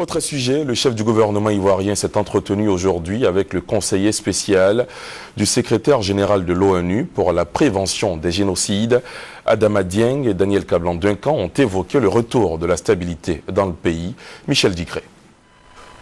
Autre sujet, le chef du gouvernement ivoirien s'est entretenu aujourd'hui avec le conseiller spécial du secrétaire général de l'ONU pour la prévention des génocides. Adama Dieng et Daniel Kablan-Duncan ont évoqué le retour de la stabilité dans le pays. Michel Dicré.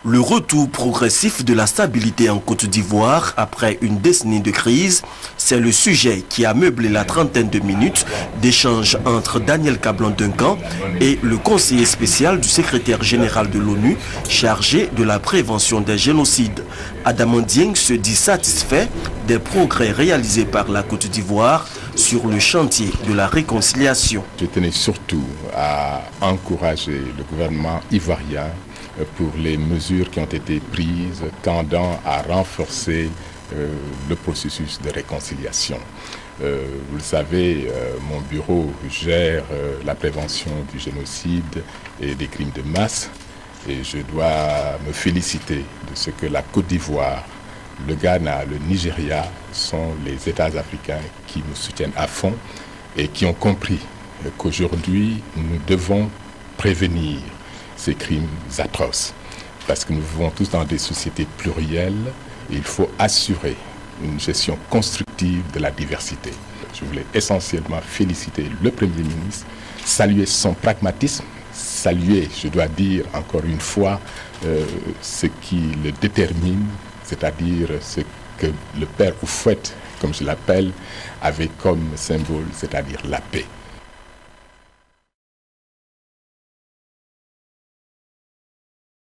Le retour progressif de la stabilité en Côte d'Ivoire après une décennie de crise, c'est le sujet qui a meublé la trentaine de minutes d'échange entre Daniel Kablan-Duncan et le conseiller spécial du secrétaire général de l'ONU chargé de la prévention des génocides. Adama Dieng se dit satisfait des progrès réalisés par la Côte d'Ivoire sur le chantier de la réconciliation. Je tenais surtout à encourager le gouvernement ivoirien pour les mesures qui ont été prises tendant à renforcer le processus de réconciliation. Vous le savez, mon bureau gère la prévention du génocide et des crimes de masse et je dois me féliciter de ce que la Côte d'Ivoire, le Ghana, le Nigeria sont les États africains qui nous soutiennent à fond et qui ont compris qu'aujourd'hui nous devons prévenir ces crimes atroces. Parce que nous vivons tous dans des sociétés plurielles et il faut assurer une gestion constructive de la diversité. Je voulais essentiellement féliciter le Premier ministre, saluer son pragmatisme, saluer, je dois dire encore une fois, ce qui le détermine, c'est-à-dire ce que le père Houphouët, comme je l'appelle, avait comme symbole, c'est-à-dire la paix.